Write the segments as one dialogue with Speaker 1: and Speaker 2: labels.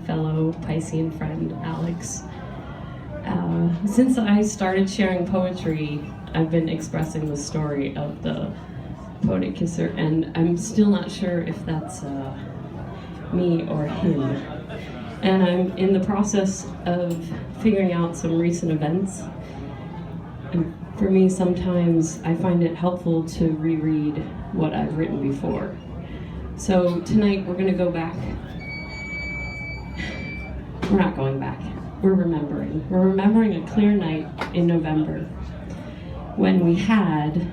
Speaker 1: fellow Piscean friend, Alex. Since I started sharing poetry, I've been expressing the story of the Poetic Kisser, and I'm still not sure if that's me or him. And I'm in the process of figuring out some recent events. And for me, sometimes I find it helpful to reread what I've written before. So tonight we're going to go back. We're not going back. We're remembering. We're remembering a clear night in November when we had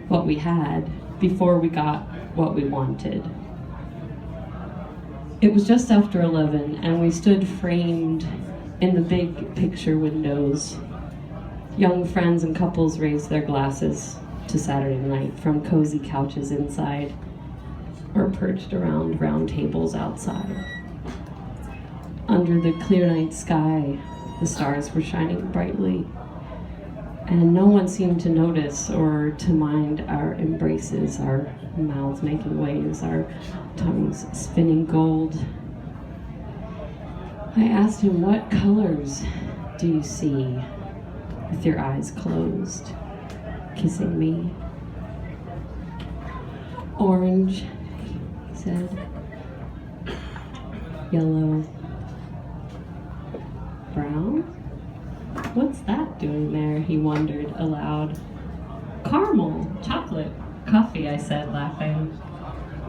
Speaker 1: what we had before we got what we wanted. It was just after 11, and we stood framed in the big picture windows. Young friends and couples raised their glasses to Saturday night from cozy couches inside or perched around round tables outside. Under the clear night sky, the stars were shining brightly, and no one seemed to notice or to mind our embraces, our mouths making waves, our tongues spinning gold. I asked him, "What colors do you see with your eyes closed, kissing me?" "Orange," he said. "Yellow. Brown? What's that doing there?" he wondered aloud. "Caramel, chocolate, coffee," I said, laughing.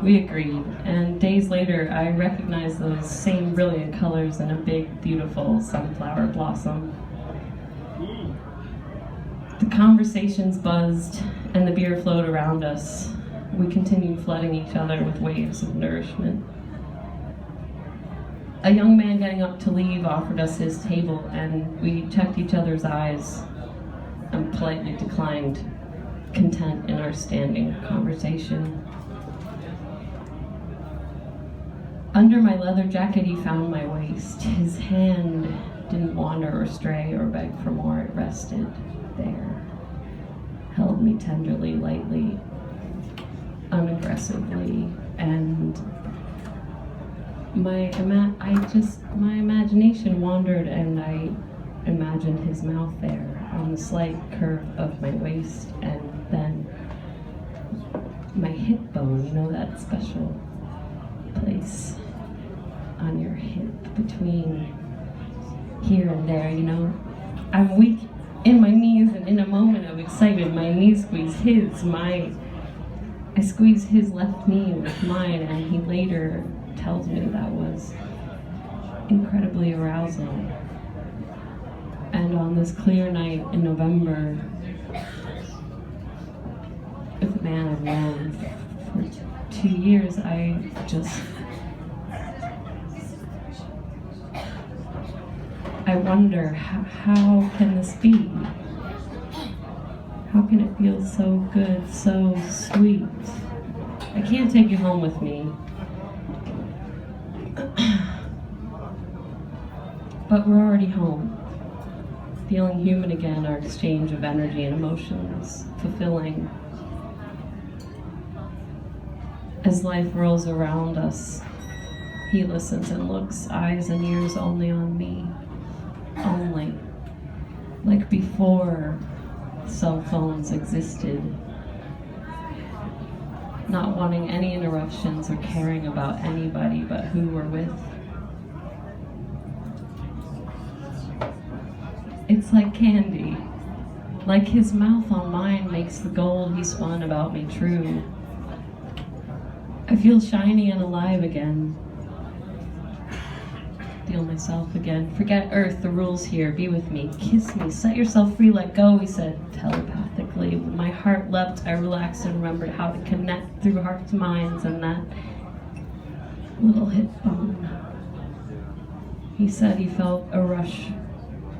Speaker 1: We agreed, and days later I recognized those same brilliant colors in a big, beautiful sunflower blossom. The conversations buzzed, and the beer flowed around us. We continued flooding each other with waves of nourishment. A young man getting up to leave offered us his table, and we checked each other's eyes and politely declined, content in our standing conversation. Under my leather jacket, he found my waist. His hand didn't wander or stray or beg for more. It rested there, held me tenderly, lightly, unaggressively, and my imagination wandered, and I imagined his mouth there on the slight curve of my waist, and then my hip bone, you know, that special place on your hip between here and there, you know. I'm weak in my knees, and in a moment of excitement, my knees squeeze his. I squeeze his left knee with mine, and he later tells me that was incredibly arousing. And on this clear night in November, with a man I've known for 2 years, I wonder, how can this be? How can it feel so good, so sweet? I can't take you home with me. But we're already home, feeling human again, our exchange of energy and emotions, fulfilling. As life rolls around us, he listens and looks, eyes and ears only on me, only, like before cell phones existed, not wanting any interruptions or caring about anybody but who we're with. It's like candy, like his mouth on mine makes the gold he spun about me true. I feel shiny and alive again. Feel myself again. Forget Earth, the rules here, be with me, kiss me, set yourself free, let go, he said telepathically. When my heart leapt, I relaxed and remembered how to connect through hearts, minds, and that little hip bone. He said he felt a rush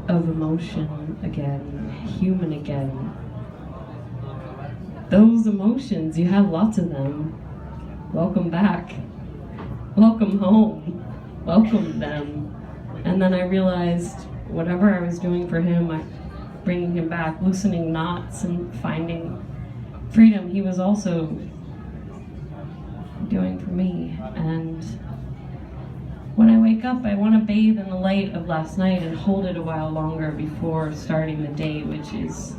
Speaker 1: of emotion again, human again. Those emotions, you have lots of them. Welcome back. Welcome home. Welcome them. And then I realized whatever I was doing for him, bringing him back, loosening knots and finding freedom, he was also doing for me. And When I wake up, I want to bathe in the light of last night and hold it a while longer before starting the day, which is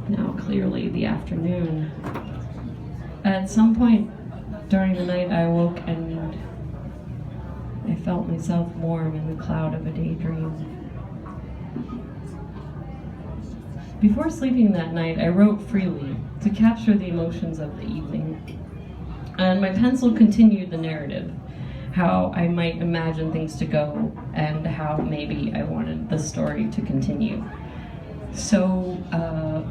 Speaker 1: now clearly the afternoon. At some point during the night, I awoke and I felt myself warm in the cloud of a daydream. Before sleeping that night, I wrote freely to capture the emotions of the evening. And my pencil continued the narrative, how I might imagine things to go, and how maybe I wanted the story to continue. So,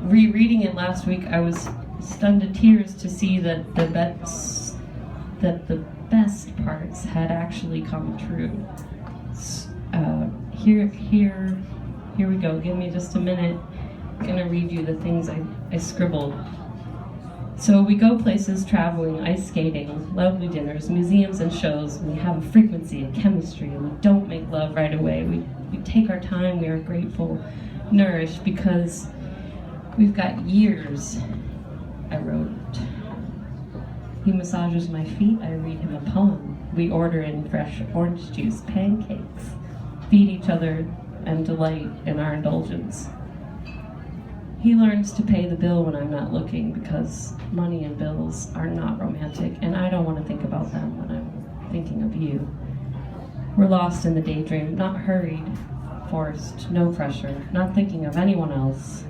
Speaker 1: rereading it last week, I was stunned to tears to see that the best parts had actually come true. Here we go. Give me just a minute. I'm gonna read you the things I scribbled. So we go places, traveling, ice skating, lovely dinners, museums and shows. We have a frequency and chemistry, and we don't make love right away. We take our time, we are grateful, nourished, because we've got years, I wrote. He massages my feet, I read him a poem. We order in fresh orange juice, pancakes, feed each other, and delight in our indulgence. He learns to pay the bill when I'm not looking, because money and bills are not romantic, and I don't want to think about them when I'm thinking of you. We're lost in the daydream, not hurried, forced, no pressure, not thinking of anyone else,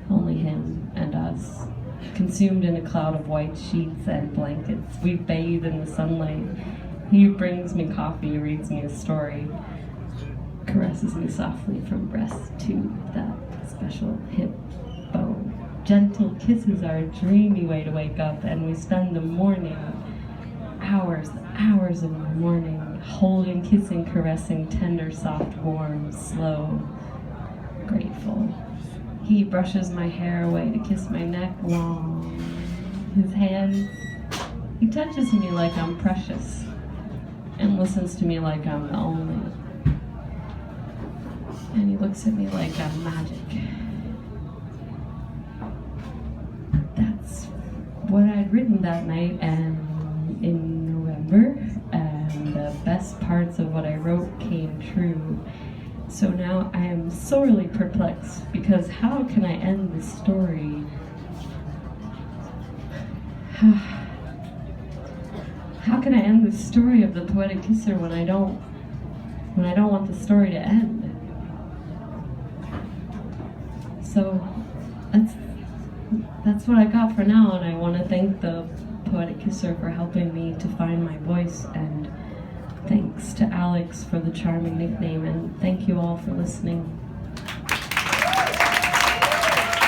Speaker 1: only him and us. Consumed in a cloud of white sheets and blankets, we bathe in the sunlight. He brings me coffee, reads me a story, caresses me softly from breast to that special hip bone. Gentle kisses are a dreamy way to wake up, and we spend the morning, hours of the morning, holding, kissing, caressing, tender, soft, warm, slow, grateful. He brushes my hair away to kiss my neck long. His hand, he touches me like I'm precious, and listens to me like I'm the only. And he looks at me like I'm magic. That's what I'd written that night, and in November, and the best parts of what I wrote came true. So now I am sorely perplexed, because how can I end this story? How can I end the story of the Poetic Kisser when I don't want the story to end? So that's what I got for now, and I want to thank the Poetic Kisser for helping me to find my voice, and thanks to Alex for the charming nickname, and thank you all for listening.